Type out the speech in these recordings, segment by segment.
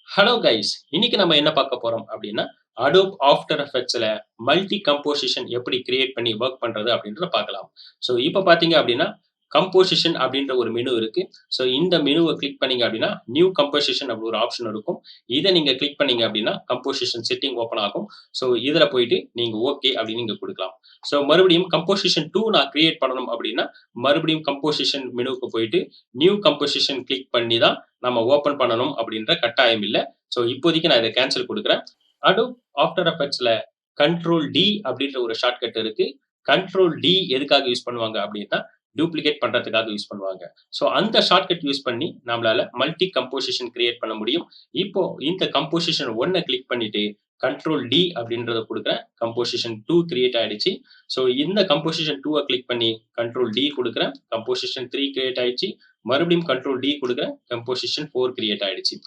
Hello guys! இன்னைக்கு நம்ம என்ன பார்க்க போறோம் அப்டின்னா, Adobe After Effectsல மல்டி கம்போசிஷன் எப்படி கிரியேட் பண்ணி வொர்க் பண்றது அப்டின்றத பார்க்கலாம். ஸோ இப்ப பார்த்தீங்க அப்டின்னா, கம்போசிஷன் அப்டின்ற ஒரு மெனு இருக்கு. ஸோ இந்த மெனுவ கிளிக் பண்ணீங்க அப்டின்னா, நியூ கம்போசிஷன் அப்டி ஒரு ஆப்ஷன் இருக்கும். இத நீங்க கிளிக் பண்ணீங்க அப்டின்னா, கம்போசிஷன் செட்டிங் ஓப்பன் ஆகும். ஸோ இதுல போயிட்டு நீங்க ஓகே அப்டின்னு நீங்க குடுக்கலாம். ஸோ மறுபடியும் கம்போசிஷன் 2 நான் கிரியேட் பண்ணணும் அப்டின்னா, மறுபடியும் கம்போசிஷன் மெனுவுக்கு போயிட்டு, நியூ கம்போசிஷன் கிளிக் பண்ணி தான் நம்ம ஓப்பன் பண்ணணும் அப்டின்ற கட்டாயம் இல்ல. ஸோ இப்போதைக்கு நான் இத கேன்சல் குடுக்குறேன். Adobe After Effectsல கண்ட்ரோல் டி அப்படின்ற ஒரு ஷார்ட்கட் இருக்கு. கண்ட்ரோல் டி எதுக்காக யூஸ் பண்ணுவாங்க அப்படின்னா, டூப்ளிகேட் பண்றதுக்காக யூஸ் பண்ணுவாங்க. ஸோ அந்த ஷார்ட்கட் யூஸ் பண்ணி நம்மளால மல்டி கம்போசிஷன் கிரியேட் பண்ண முடியும். இப்போ இந்த கம்போசிஷன் 1 கிளிக் பண்ணிட்டு கண்ட்ரோல் டி அப்படின்றத குடுக்குறேன். கம்போசிஷன் 2 கிரியேட் ஆயிடுச்சு. ஸோ இந்த கம்போசிஷன் 2 கிளிக் பண்ணி கண்ட்ரோல் டி குடுக்குறேன். கம்போசிஷன் 3 கிரியேட் ஆயிடுச்சு. மறுபடியும் கண்ட்ரோல் டி குடுக்குறேன். கம்போசிஷன் 4 கிரியேட் ஆயிடுச்சு.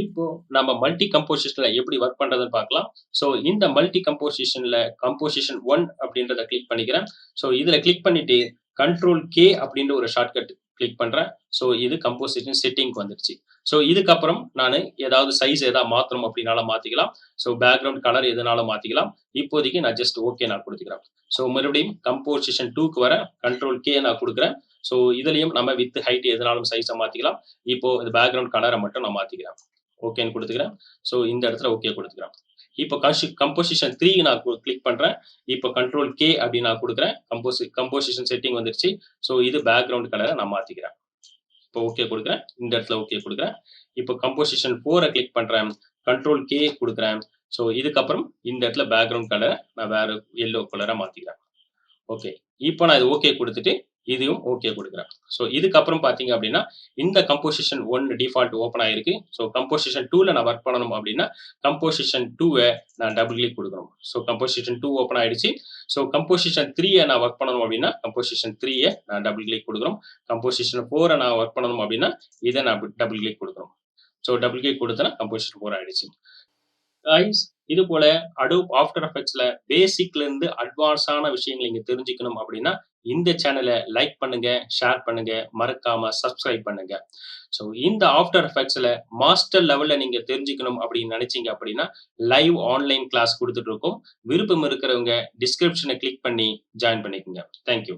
இப்போ நம்ம மல்டி கம்போசிஷன்ல எப்படி ஒர்க் பண்றதுன்னு பார்க்கலாம். ஸோ இந்த மல்டி கம்போசிஷன்ல கம்போசிஷன் 1 அப்படின்றத கிளிக் பண்ணிக்கிறேன். ஸோ இதுல கிளிக் பண்ணிட்டு கண்ட்ரோல் கே அப்படின்ற ஒரு ஷார்ட்கட் கிளிக் பண்றேன். ஸோ இது கம்போசிஷன் செட்டிங்க்கு வந்துருச்சு. ஸோ இதுக்கப்புறம் நானு ஏதாவது சைஸ் ஏதாவது மாத்தணும் அப்படின்னாலும் மாத்திக்கலாம். ஸோ பேக்கிரவுண்ட் கலர் எதுனாலும் மாத்திக்கலாம். இப்போதைக்கு நான் ஜஸ்ட் ஓகே நான் குடுத்துக்கிறேன். ஸோ மறுபடியும் கம்போசிஷன் 2க்கு வரேன். கண்ட்ரோல் கே நான் குடுக்குறேன். ஸோ இதுலயும் நம்ம வித், ஹைட் எதுனாலும் சைஸ மாத்திக்கலாம். இப்போ இந்த பேக்கிரவுண்ட் கலர மட்டும் நான் மாத்திக்கிறேன். ஓகேன்னு குடுத்துக்கிறேன். ஸோ இந்த இடத்துல ஓகே குடுத்துக்கிறேன். இப்போ கம்போசிஷன் 3 நான் கிளிக் பண்றேன். இப்போ கண்ட்ரோல் கே அப்படின்னு நான் குடுக்குறேன். கம்போசிஷன் செட்டிங் வந்துருச்சு. ஸோ இது பேக்கிரவுண்ட் கலர நான் மாத்திக்கிறேன். இப்போ ஓகே குடுக்குறேன். இந்த இடத்துல ஓகே குடுக்குறேன். இப்போ கம்போசிஷன் 4 கிளிக் பண்றேன். கண்ட்ரோல் கே குடுக்குறேன். ஸோ இதுக்கப்புறம் இந்த இடத்துல பேக்கிரவுண்ட் கலர நான் வேற எல்லோ கலரா மாத்திக்கிறேன். ஓகே. இப்போ நான் இது ஓகே குடுத்துட்டு, இதையும் ஓகே குடுக்குறேன். ஸோ இதுக்கப்புறம் பார்த்தீங்க அப்டின்னா, இந்த கம்போசிஷன் 1 டிஃபால்ட் ஓப்பன் ஆயிருக்கு. ஸோ கம்போசிஷன் 2ல நான் வொர்க் பண்ணணும் அப்டின்னா, கம்போசிஷன் 2வ நான் டபுள் கிளிக் குடுக்கணும். ஸோ கம்போசிஷன் 2 ஓப்பன் ஆயிடுச்சு. ஸோ கம்போசிஷன் 3ய நான் வொர்க் பண்ணணும் அப்டின்னா, கம்போசிஷன் 3ய நான் டபுள் கிளிக் குடுக்கணும். கம்போசிஷன் 4 நான் வொர்க் பண்ணணும் அப்டின்னா, இத நான் டபுள் கிளிக் குடுக்கணும். ஸோ டபுள் கிளிக் குடுத்தேன்னா கம்போசிஷன் 4 ஆயிடுச்சு. கைஸ், இது போல Adobe After Effectsல பேசிக்ல இருந்து அட்வான்ஸான விஷயங்கள நீங்க தெரிஞ்சுக்கணும் அப்படின்னா, இந்த சேனல லைக் பண்ணுங்க, ஷேர் பண்ணுங்க, மறக்காம சப்ஸ்கிரைப் பண்ணுங்க. ஸோ இந்த ஆஃப்டர் எஃபெக்ட்ஸ்ல மாஸ்டர் லெவல்ல நீங்க தெரிஞ்சுக்கணும் அப்படின்னு நினைச்சீங்க அப்படின்னா, லைவ் ஆன்லைன் கிளாஸ் குடுத்துட்டு இருக்கோம். விருப்பம் இருக்கிறவங்க டிஸ்கிரிப்ஷன கிளிக் பண்ணி ஜாயின் பண்ணிக்கங்க. Thank you.